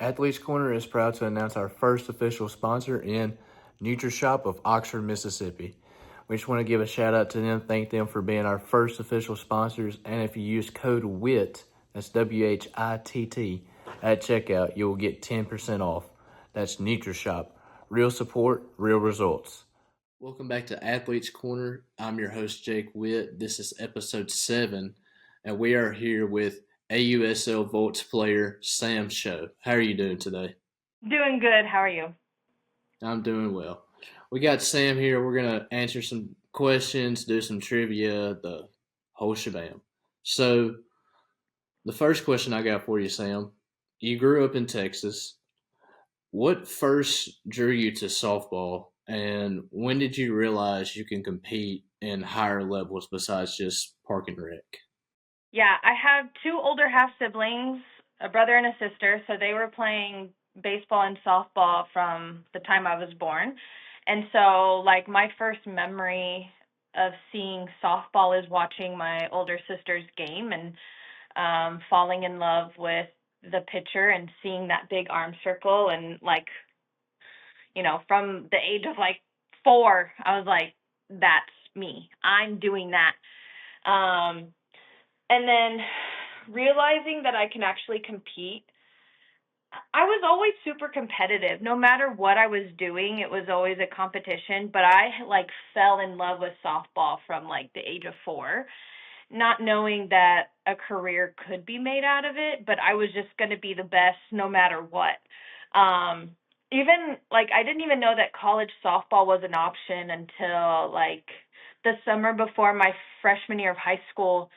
Athletes Corner is proud to announce our first official sponsor in NutriShop of Oxford, Mississippi. We just want to give a shout out to them, thank them for being our first official sponsors. And if you use code WHITT, that's WHITT, at checkout, you will get 10% off. That's NutriShop. Real support, real results. Welcome back to Athletes Corner. I'm your host, Jake Whitt. This is episode 7, and we are here with AUSL Volts player Sam Show. How are you doing today? Doing good. How are you? I'm doing well. We got Sam here. We're going to answer some questions, do some trivia, the whole shebang. So, the first question I got for you, Sam, you grew up in Texas. What first drew you to softball, and when did you realize you can compete in higher levels besides just park and rec? Yeah, I have two older half siblings, a brother and a sister, so they were playing baseball and softball from the time I was born. And so, like, my first memory of seeing softball is watching my older sister's game and falling in love with the pitcher and seeing that big arm circle. And, like, from the age of like 4, I was like, that's me. I'm doing that. Um, And then realizing that I can actually compete, I was always super competitive. No matter what I was doing, it was always a competition. But I like fell in love with softball from like the age of 4, not knowing that a career could be made out of it. But I was just going to be the best no matter what. Even like I didn't even know that college softball was an option until like the summer before my freshman year of high school,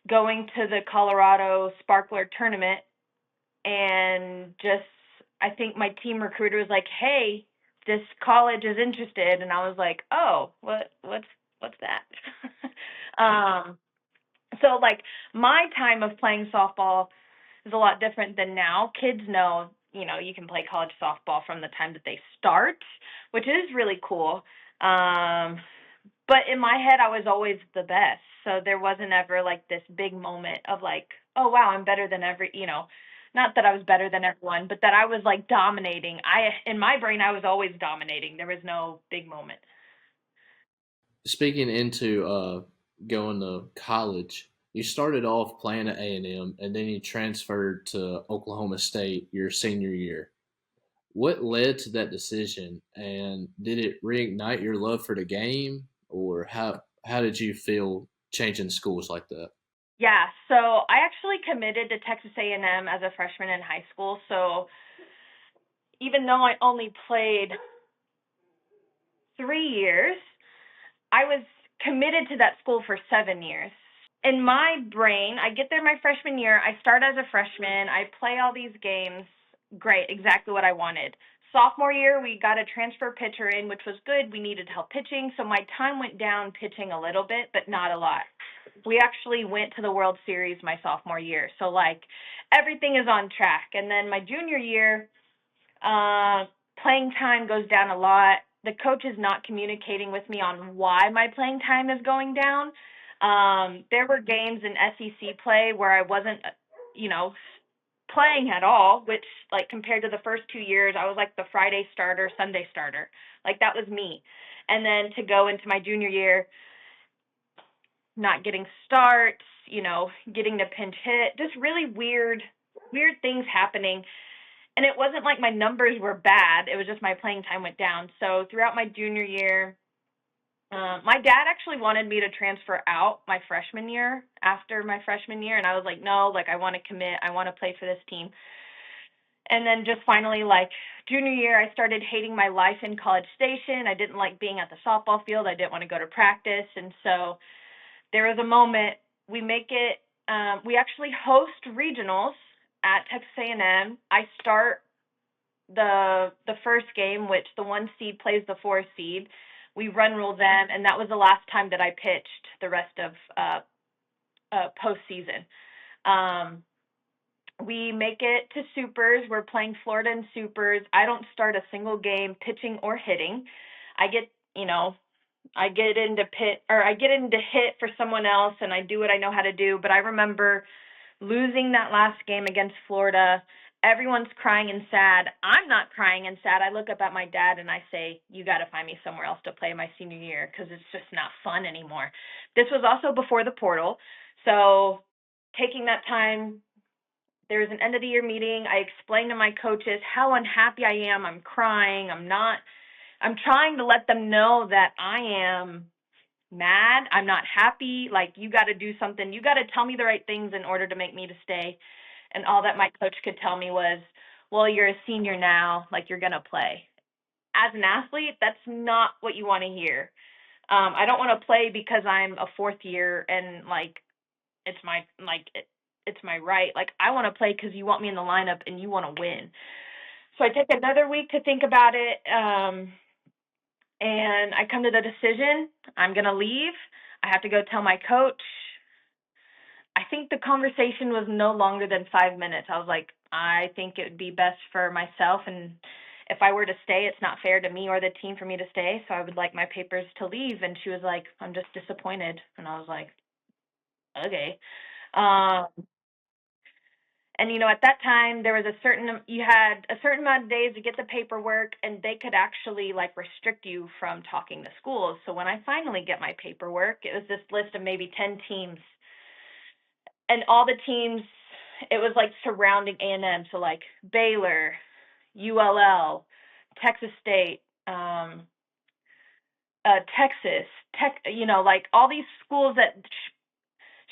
going to the Colorado Sparkler tournament, and just I think my team recruiter was like, "Hey, this college is interested," and I was like, "Oh, what's that?" um, so like my time of playing softball is a lot different than now. Kids know, you can play college softball from the time that they start, which is really cool. Um, but in my head, I was always the best. So there wasn't ever like this big moment of like, oh wow, I'm better than not that I was better than everyone, but that I was like dominating. In my brain, I was always dominating. There was no big moment. Speaking into going to college, you started off playing at A&M, and then you transferred to Oklahoma State your senior year. What led to that decision, and did it reignite your love for the game, or how did you feel changing schools like that? Yeah, so I actually committed to Texas A&M as a freshman in high school. So even though I only played 3 years, I was committed to that school for 7 years. In my brain, I get there my freshman year, I start as a freshman, I play all these games, great, exactly what I wanted. Sophomore year, we got a transfer pitcher in, which was good. We needed help pitching, so my time went down pitching a little bit, but not a lot. We actually went to the World Series my sophomore year, so like everything is on track. And then my junior year, uh, playing time goes down a lot. The coach is not communicating with me on why my playing time is going down. There were games in SEC play where I wasn't, you know, playing at all, which, like, compared to the first 2 years, I was like the Friday starter, Sunday starter. Like, that was me. And then to go into my junior year, not getting starts, getting to pinch hit, just really weird things happening. And it wasn't like my numbers were bad. It was just my playing time went down. So throughout my junior year, my dad actually wanted me to transfer out my freshman year after my freshman year. And I was like, no, like I want to commit. I want to play for this team. And then just finally, like junior year, I started hating my life in College Station. I didn't like being at the softball field. I didn't want to go to practice. And so there was a moment we make it. We actually host regionals at Texas A&M. I start the first game, which the 1 seed plays the 4 seed. We run rule them, and that was the last time that I pitched the rest of postseason. We make it to supers. We're playing Florida in supers. I don't start a single game pitching or hitting. I get, I get into hit for someone else, and I do what I know how to do. But I remember losing that last game against Florida Everyone's crying and sad. I'm not crying and sad. I look up at my dad and I say, you got to find me somewhere else to play my senior year because it's just not fun anymore. This was also before the portal. So taking that time, there was an end of the year meeting. I explained to my coaches how unhappy I am. I'm crying. I'm trying to let them know that I am mad. I'm not happy. Like, you got to do something. You got to tell me the right things in order to make me to stay. And all that my coach could tell me was, well, you're a senior now, like you're going to play. As an athlete, that's not what you want to hear. I don't want to play because I'm a fourth year and like it's my it's my right. Like, I want to play because you want me in the lineup and you want to win. So I take another week to think about it, and I come to the decision I'm going to leave. I have to go tell my coach. I think the conversation was no longer than 5 minutes. I was like, I think it would be best for myself, and if I were to stay, it's not fair to me or the team for me to stay, so I would like my papers to leave. And she was like, I'm just disappointed. And I was like, okay. Um, and at that time there was you had a certain amount of days to get the paperwork, and they could actually like restrict you from talking to schools. So when I finally get my paperwork, it was this list of maybe 10 teams, and all the teams, it was like surrounding A&M, so like Baylor, ULL, Texas State, Texas Tech, like all these schools that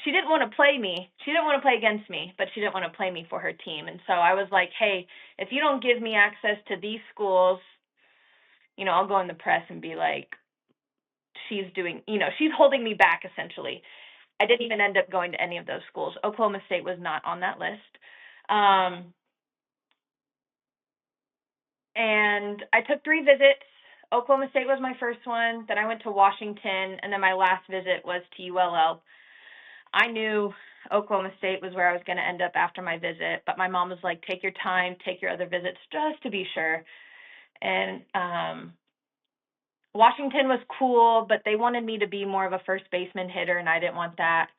she didn't want to play me. She didn't want to play against me, but she didn't want to play me for her team. And so I was like, hey, if you don't give me access to these schools, I'll go in the press and be like, she's holding me back essentially. I didn't even end up going to any of those schools. Oklahoma State was not on that list. And I took 3 visits. Oklahoma State was my first one. Then I went to Washington, and then my last visit was to ULL. I knew Oklahoma State was where I was going to end up after my visit, but my mom was like, take your time, take your other visits just to be sure. And Washington was cool, but they wanted me to be more of a first baseman hitter, and I didn't want that.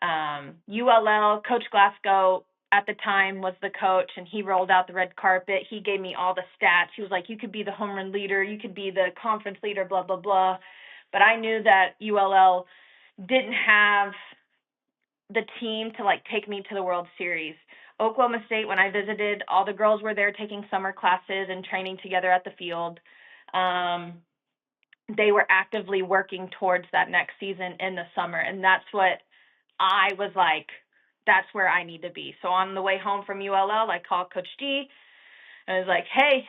ULL, Coach Glasgow at the time was the coach, and he rolled out the red carpet. He gave me all the stats. He was like, you could be the home run leader, you could be the conference leader, blah, blah, blah. But I knew that ULL didn't have the team to like take me to the World Series. Oklahoma State, when I visited, all the girls were there taking summer classes and training together at the field. They were actively working towards that next season in the summer, and that's what I was like, that's where I need to be. So on the way home from ULL, I called Coach G, and I was like, hey,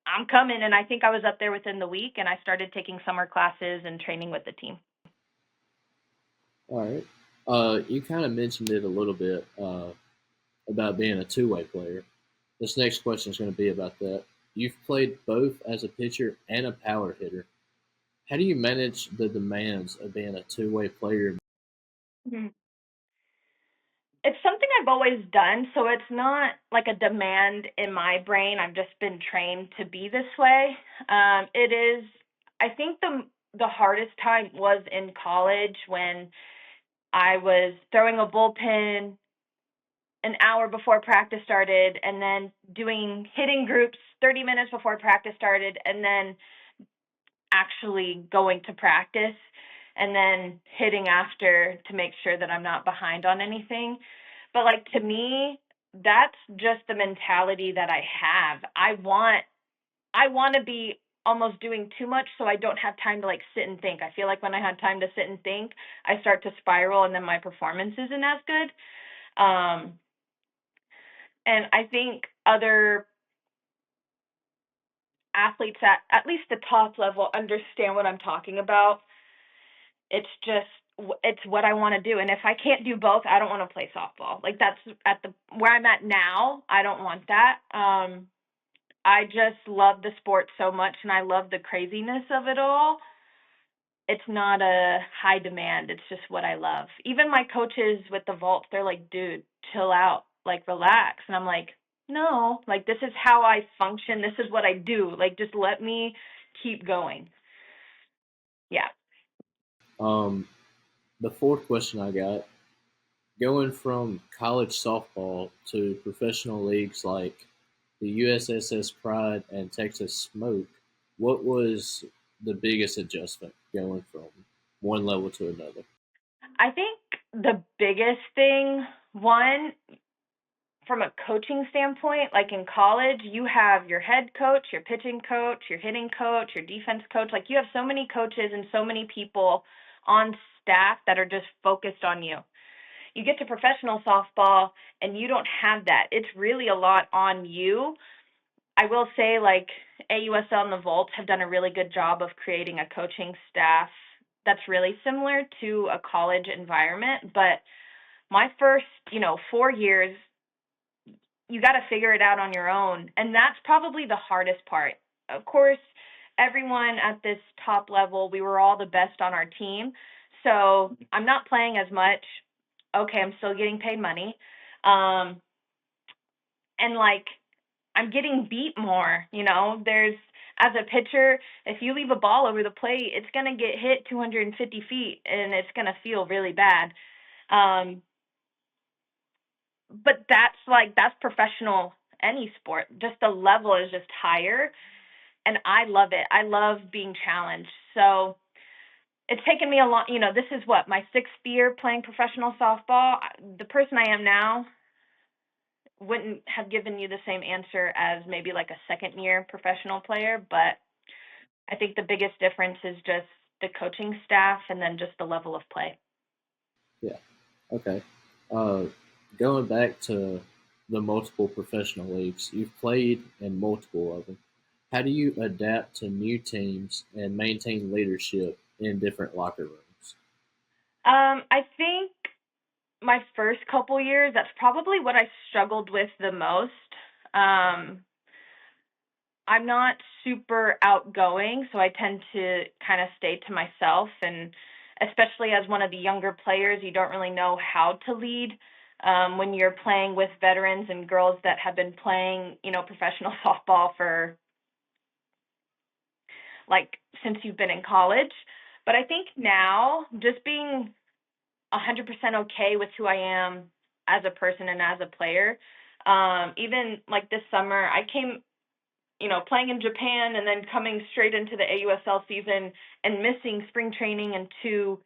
I'm coming. And I think I was up there within the week, and I started taking summer classes and training with the team. All right. You kind of mentioned it a little bit about being a two-way player. This next question is going to be about that. You've played both as a pitcher and a power hitter. How do you manage the demands of being a two-way player? Mm-hmm. It's something I've always done, so it's not like a demand in my brain. I've just been trained to be this way. It is, I think the hardest time was in college when I was throwing a bullpen an hour before practice started, and then doing hitting groups 30 minutes before practice started, and then actually going to practice, and then hitting after to make sure that I'm not behind on anything. But like, to me, that's just the mentality that I have. I want to be almost doing too much so I don't have time to like sit and think. I feel like when I have time to sit and think, I start to spiral, and then my performance isn't as good. And I think other athletes at least the top level understand what I'm talking about. It's what I want to do. And if I can't do both, I don't want to play softball. Like, that's at the where I'm at now. I don't want that. I just love the sport so much, and I love the craziness of it all. It's not a high demand. It's just what I love. Even my coaches with the vault, they're like, dude, chill out, like, relax. And I'm like, no, like, this is how I function. This is what I do. Like, just let me keep going. Yeah. The fourth question I got, Going from college softball to professional leagues like the USSS Pride and Texas Smoke, what was the biggest adjustment going from one level to another? I think the biggest thing, one, from a coaching standpoint, like in college, you have your head coach, your pitching coach, your hitting coach, your defense coach. Like you have so many coaches and so many people on staff that are just focused on you. You get to professional softball and you don't have that. It's really a lot on you. I will say, like, AUSL and the Volt have done a really good job of creating a coaching staff that's really similar to a college environment. But my first, 4 years, you got to figure it out on your own. And that's probably the hardest part. Of course, everyone at this top level, we were all the best on our team. So I'm not playing as much. Okay, I'm still getting paid money. And like, I'm getting beat more, there's, as a pitcher, if you leave a ball over the plate, it's going to get hit 250 feet and it's going to feel really bad. Um, but that's professional, any sport. Just the level is just higher. And I love it. I love being challenged. So it's taken me a long, this is what, my 6th year playing professional softball. The person I am now wouldn't have given you the same answer as maybe like a 2nd year professional player, but I think the biggest difference is just the coaching staff and then just the level of play. Yeah. Okay. Uh, Going back to the multiple professional leagues, you've played in multiple of them. How do you adapt to new teams and maintain leadership in different locker rooms? I think my first couple years, that's probably what I struggled with the most. Um, I'm not super outgoing, so I tend to kind of stay to myself. And especially as one of the younger players, you don't really know how to lead when you're playing with veterans and girls that have been playing, professional softball for like since you've been in college. But I think now just being 100% okay with who I am as a person and as a player. Even like this summer, I came, playing in Japan and then coming straight into the AUSL season and missing spring training and 2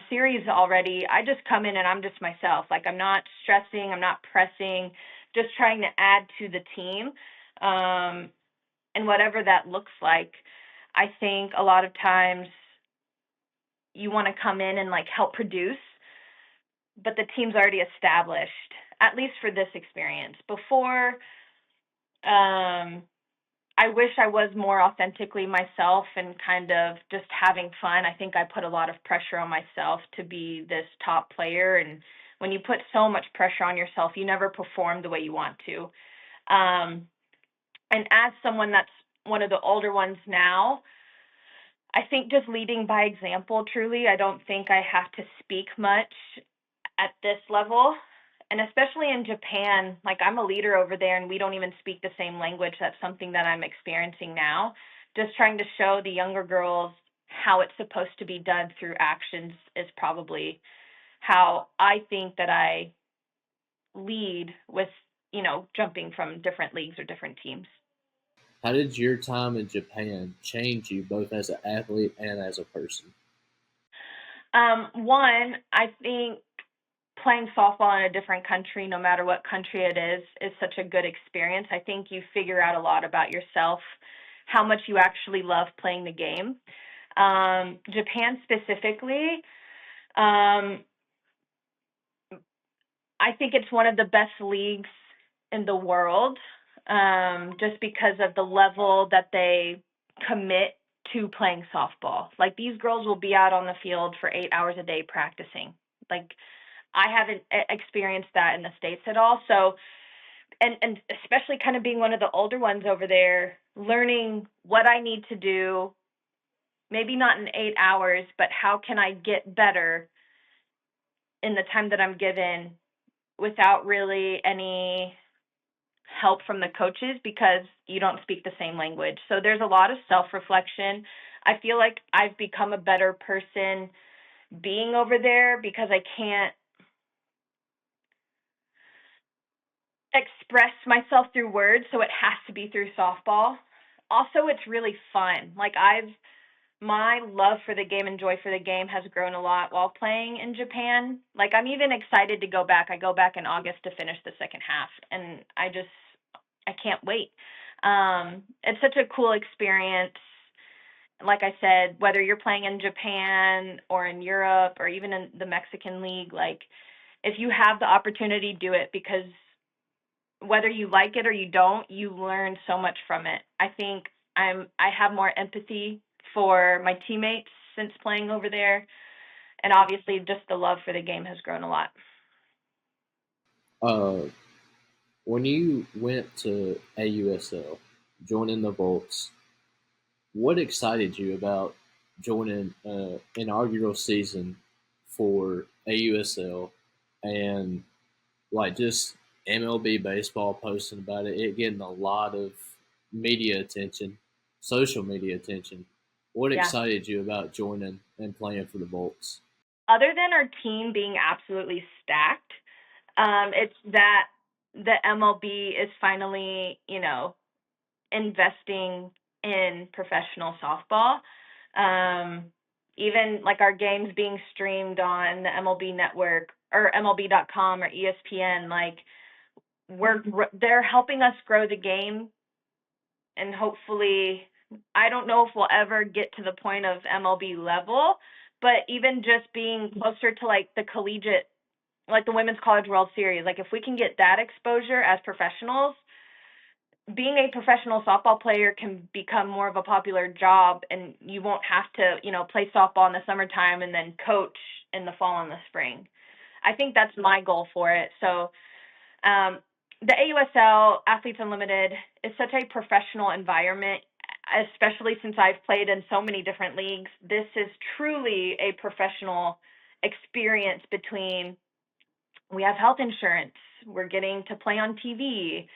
series already. I just come in and I'm just myself. Like I'm not stressing, I'm not pressing, just trying to add to the team. And whatever that looks like, I think a lot of times you want to come in and like help produce, but the team's already established, at least for this experience. Before, I wish I was more authentically myself and kind of just having fun. I think I put a lot of pressure on myself to be this top player. And when you put so much pressure on yourself, you never perform the way you want to. And as someone that's one of the older ones now, I think just leading by example, truly. I don't think I have to speak much at this level. And especially in Japan, like I'm a leader over there and we don't even speak the same language. That's something that I'm experiencing now. Just trying to show the younger girls how it's supposed to be done through actions is probably how I think that I lead with, jumping from different leagues or different teams. How did your time in Japan change you both as an athlete and as a person? One, I think playing softball in a different country, no matter what country it is such a good experience. I think you figure out a lot about yourself, how much you actually love playing the game. Japan specifically, um, I think it's one of the best leagues in the world, just because of the level that they commit to playing softball. Like these girls will be out on the field for 8 hours a day practicing. Like I haven't experienced that in the States at all. So, and especially kind of being one of the older ones over there, learning what I need to do, maybe not in 8 hours, but how can I get better in the time that I'm given without really any help from the coaches because you don't speak the same language. So there's a lot of self-reflection. I feel like I've become a better person being over there because I can't express myself through words, so it has to be through softball. Also, it's really fun. Like my love for the game and joy for the game has grown a lot while playing in Japan. Like I'm even excited to go back. I go back in August to finish the second half, and I can't wait. It's such a cool experience. Like I said, whether you're playing in Japan or in Europe or even in the Mexican League, like if you have the opportunity, do it, because whether you like it or you don't, you learn so much from it. I think I have more empathy for my teammates since playing over there, and obviously just the love for the game has grown a lot. Uh, when you went to AUSL, joining the Bolts, what excited you about joining inaugural season for AUSL and like just MLB baseball posting about it, it getting a lot of media attention, social media attention. What Yeah. excited you about joining and playing for the Bolts? Other than our team being absolutely stacked, it's that the MLB is finally, investing in professional softball. Um, Even like our games being streamed on the MLB network or MLB.com or ESPN, like they're helping us grow the game, and hopefully, I don't know if we'll ever get to the point of MLB level, but even just being closer to like the collegiate, like the Women's College World Series, like if we can get that exposure as professionals, being a professional softball player can become more of a popular job, and you won't have to, play softball in the summertime and then coach in the fall and the spring. I think that's my goal for it. So, um, the AUSL, Athletes Unlimited, is such a professional environment, especially since I've played in so many different leagues. This is truly a professional experience between we have health insurance, we're getting to play on TV,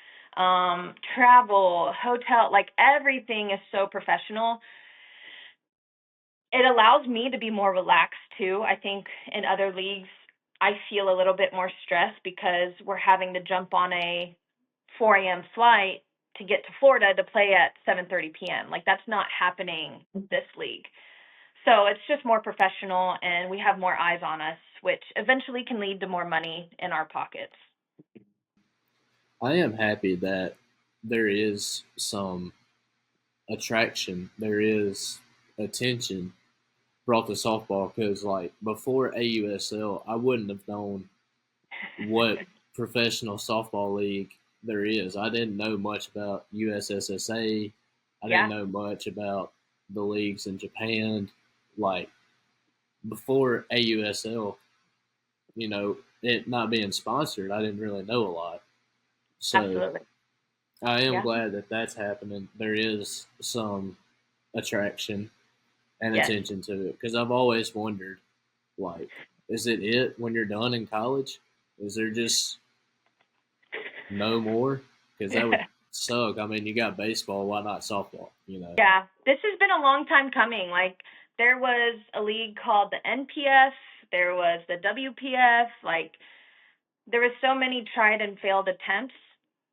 travel, hotel, like everything is so professional. It allows me to be more relaxed too. I think in other leagues, I feel a little bit more stressed because we're having to jump on a 4 a.m. flight to get to Florida to play at 7:30 p.m. Like that's not happening in this league. So it's just more professional, and we have more eyes on us, which eventually can lead to more money in our pockets. I am happy that there is some attraction, there is attention brought to softball because, like, before AUSL, I wouldn't have known what professional softball league there is. I didn't know much about USSSA. I didn't Yeah, know much about the leagues in Japan. Like before AUSL, it not being sponsored, I didn't really know a lot. So absolutely. I am Yeah. glad that that's happening. There is some attraction and Yes. attention to it because I've always wondered, like, is it when you're done in college? Is there just no more? Because that would suck. I mean, you got baseball. Why not softball? Yeah, this has been a long time coming. Like there was a league called the NPF, there was the WPF, like there was so many tried and failed attempts,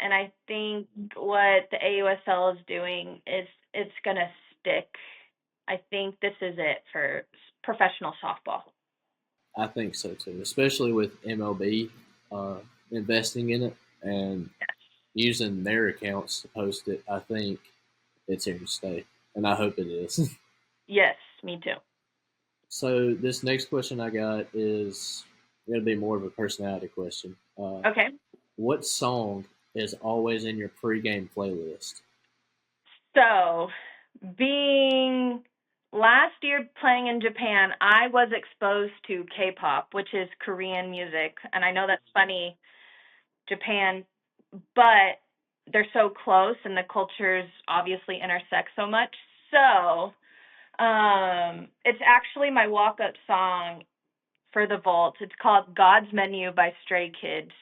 and I think what the AUSL is doing is it's going to stick. I think this is it for professional softball. I think so too, especially with MLB investing in it and using their accounts to post it. I think it's here to stay, and I hope it is. Yes, me too. So this next question I got is going to be more of a personality question. Okay. What song is always in your pregame playlist? So, being last year playing in Japan, I was exposed to K-pop, which is Korean music. And I know that's funny, Japan, but they're so close and the cultures obviously intersect so much. So, it's actually my walk-up song for the vault. It's called God's Menu by Stray Kids.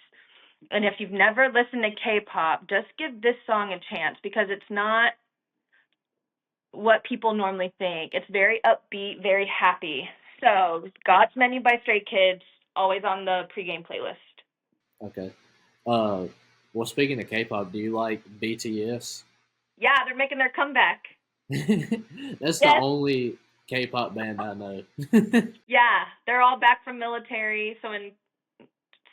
And if you've never listened to K-pop, just give this song a chance because it's not what people normally think. It's very upbeat, very happy. So, God's Menu by Stray Kids, always on the pregame playlist. Okay. Uh, Well, speaking of K-pop, do you like BTS? Yeah, they're making their comeback. That's the Yes. only K-pop band I know. Yeah, they're all back from military. So in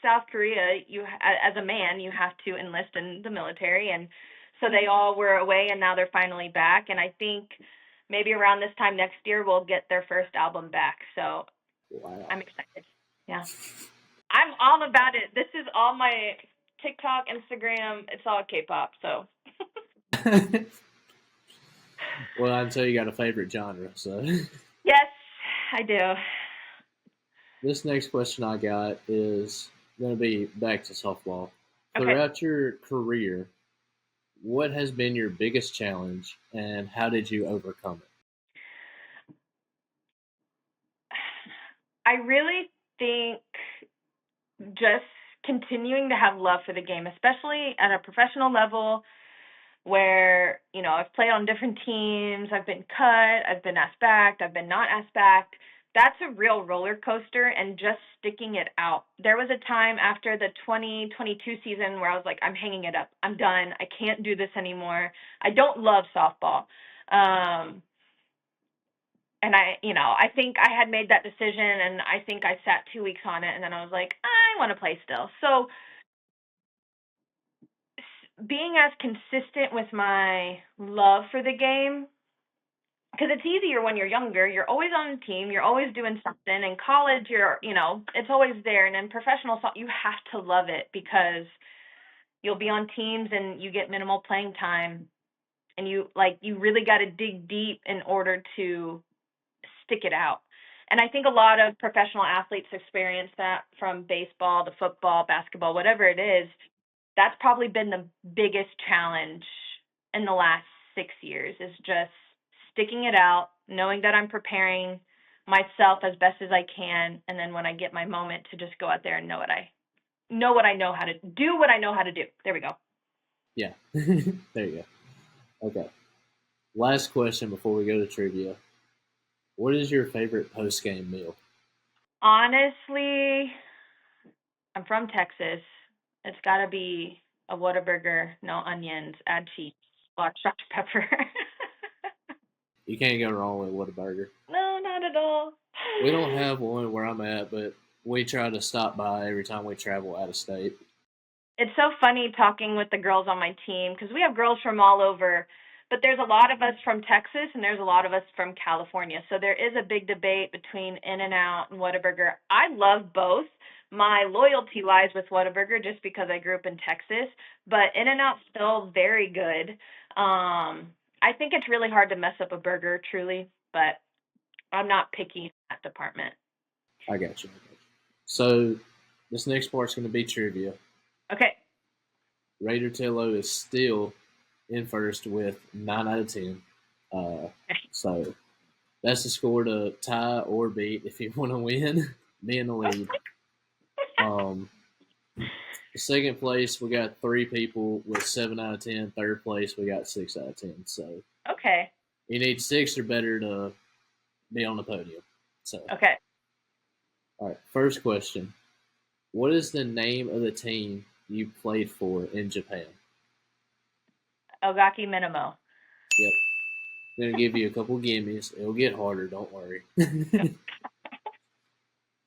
South Korea, as a man, you have to enlist in the military, and so they all were away, and now they're finally back. And I think maybe around this time next year we'll get their first album back. So Wow. I'm excited. Yeah, I'm all about it. This is all my TikTok, Instagram. It's all K-pop. So Well, I tell you got a favorite genre. So yes, I do. this next question I got is going to be back to softball. Okay. Throughout your career, what has been your biggest challenge, and how did you overcome it? I really think just continuing to have love for the game, especially at a professional level where, I've played on different teams, I've been cut, I've been asked back, I've been not asked back. That's a real roller coaster, and just sticking it out. There was a time after the 2022 season where I was like, I'm hanging it up. I'm done. I can't do this anymore. I don't love softball. And I think I had made that decision, and I think I sat 2 weeks on it, and then I was like, I want to play still. So being as consistent with my love for the game, because it's easier when you're younger. You're always on a team. You're always doing something. In college, it's always there. And in professional, you have to love it because you'll be on teams and you get minimal playing time, and you really got to dig deep in order to stick it out. And I think a lot of professional athletes experience that from baseball to football, basketball, whatever it is. That's probably been the biggest challenge in the last 6 years, is just sticking it out, knowing that I'm preparing myself as best as I can, and then when I get my moment to just go out there and know what I know how to do, what I know how to do. There we go. Yeah, there you go. Okay. Last question before we go to trivia. What is your favorite post game meal? Honestly, I'm from Texas. It's got to be a Whataburger, no onions, add cheese, black Dr. Pepper. You can't go wrong with Whataburger. No, not at all. We don't have one where I'm at, but we try to stop by every time we travel out of state. It's so funny talking with the girls on my team because we have girls from all over, but there's a lot of us from Texas and there's a lot of us from California. So there is a big debate between In-N-Out and Whataburger. I love both. My loyalty lies with Whataburger just because I grew up in Texas, but In-N-Out's still very good. I think it's really hard to mess up a burger, truly, but I'm not picky in that department. I got you. So this next part's going to be trivia. Okay. Raider Tillo is still in first with 9 out of 10. So that's the score to tie or beat if you want to win. Be in the lead. The second place, we got 3 people with 7 out of 10. Third place, we got 6 out of 10. So Okay. you need 6 or better to be on the podium. So Okay. all right, first question. What is the name of the team you played for in Japan? Ogaki Minamo. Yep. I'm going to give you a couple gimmies. It'll get harder, don't worry.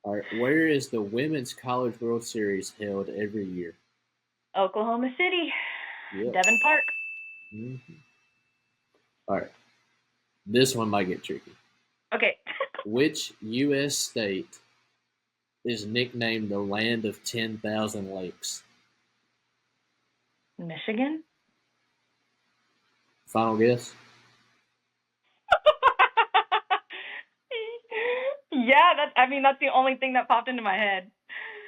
All right, where is the Women's College World Series held every year? Oklahoma City. Yep. Devon Park. Mm-hmm. All right, this one might get tricky. Okay. Which U.S. state is nicknamed the Land of 10,000 Lakes? Michigan? Final guess? Yeah, that's the only thing that popped into my head.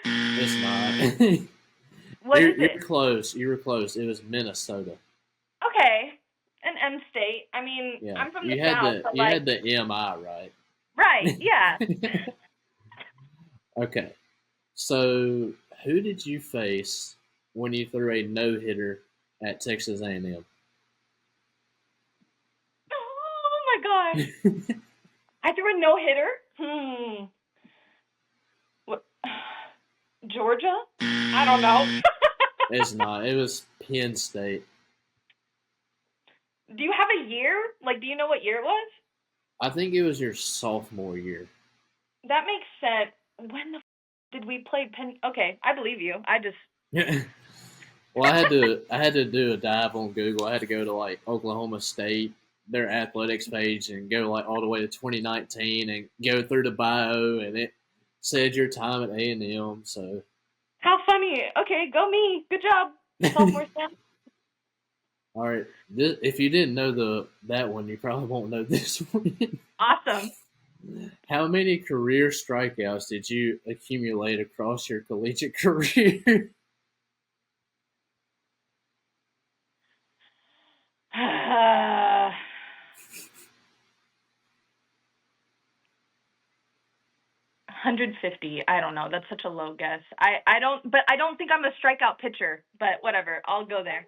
It's not. What is You're it? close. You were close. It was Minnesota. Okay. An M state. Yeah, I'm from the you had South, the so you had the MI right. right, yeah. Okay, so who did you face when you threw a no hitter at Texas A&M? Oh my gosh. I threw a no hitter. What? Georgia? I don't know. It's not. It was Penn State. Do you have a year? Like, do you know what year it was? I think it was your sophomore year. That makes sense. When the did we play Penn? Okay, I believe you. I just Well, I had to do a dive on Google. I had to go to like Oklahoma State, their athletics page, and go like all the way to 2019 and go through the bio, and it said your time at A&M. So, how funny. Okay, go me. Good job, sophomore Sam. all right, if you didn't know that one, you probably won't know this one. Awesome. How many career strikeouts did you accumulate across your collegiate career? 150. I don't know. That's such a low guess. I don't think I'm a strikeout pitcher, but whatever. I'll go there.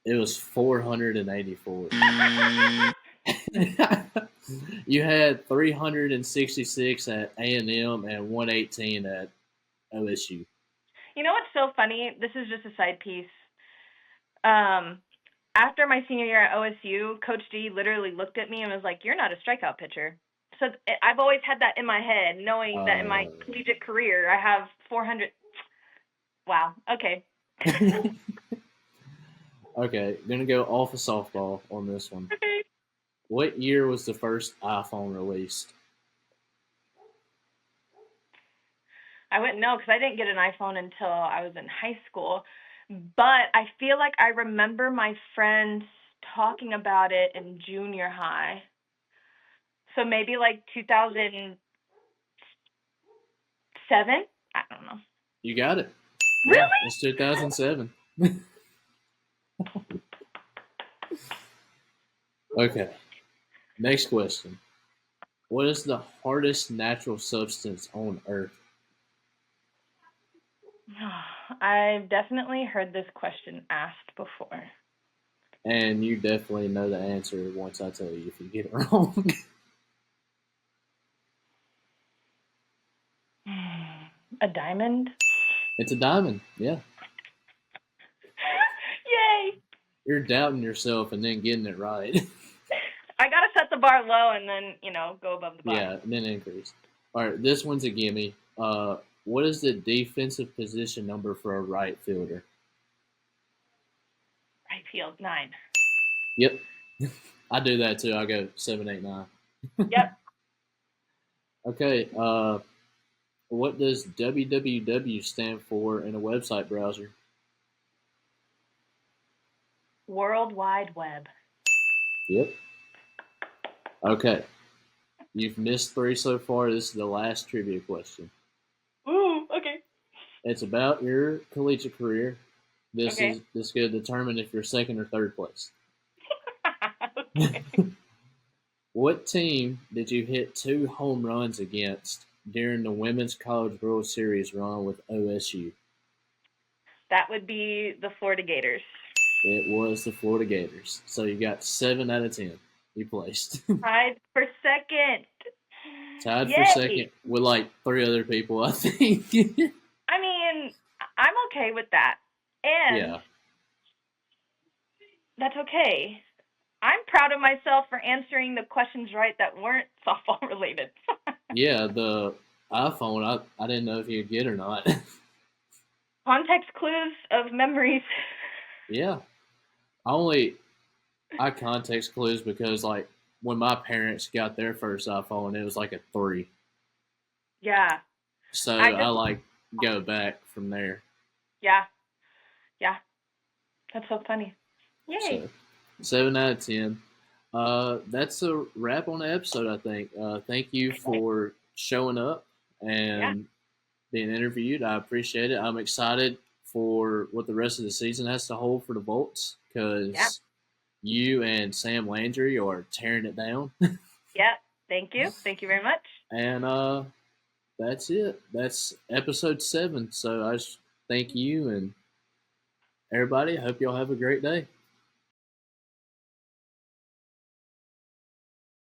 It was 484. You had 366 at A&M and 118 at OSU. You know what's so funny? This is just a side piece. After my senior year at OSU, Coach D literally looked at me and was like, "You're not a strikeout pitcher." So I've always had that in my head, knowing that in my collegiate career I have 400. Wow. Okay. Okay, gonna go off of softball on this one. Okay. What year was the first iPhone released? I wouldn't know because I didn't get an iPhone until I was in high school. But I feel like I remember my friends talking about it in junior high. So maybe like 2007? I don't know. You got it. Really? Yeah, it's 2007. Okay. Next question. What is the hardest natural substance on Earth? I've definitely heard this question asked before. And you definitely know the answer once I tell you if you get it wrong. A diamond? It's a diamond, yeah. Yay! You're doubting yourself and then getting it right. I gotta set the bar low and then, go above the bar. Yeah, and then increase. All right, this one's a gimme. What is the defensive position number for a right fielder? Right field, 9. Yep. I do that too. I go 7, 8, 9. Yep. Okay. What does www stand for in a website browser? World Wide Web. Yep. Okay. You've missed 3 so far. This is the last trivia question. Ooh, okay. It's about your collegiate career. This Okay. is going to determine if you're second or third place. Okay. What team did you hit 2 home runs against during the Women's College World Series run with OSU? That would be the Florida Gators. It was the Florida Gators. So you got 7 out of 10. You placed. Tied for second. Tied Yay! for second with like 3 other people, I think. I mean, I'm okay with that. And Yeah. that's okay. I'm proud of myself for answering the questions right that weren't softball related. Yeah, the iPhone, I didn't know if you'd get or not. Context clues of memories. Yeah. I context clues because like when my parents got their first iPhone, it was like a 3. Yeah. So I like go back from there. Yeah. Yeah. That's so funny. Yay. So 7 out of 10. That's a wrap on the episode, I think. Thank you for showing up and being interviewed. I appreciate it. I'm excited for what the rest of the season has to hold for the Bolts because you and Sam Landry are tearing it down. Yeah. Thank you. Thank you very much. And that's it. That's episode 7. So I just thank you and everybody. I hope y'all have a great day.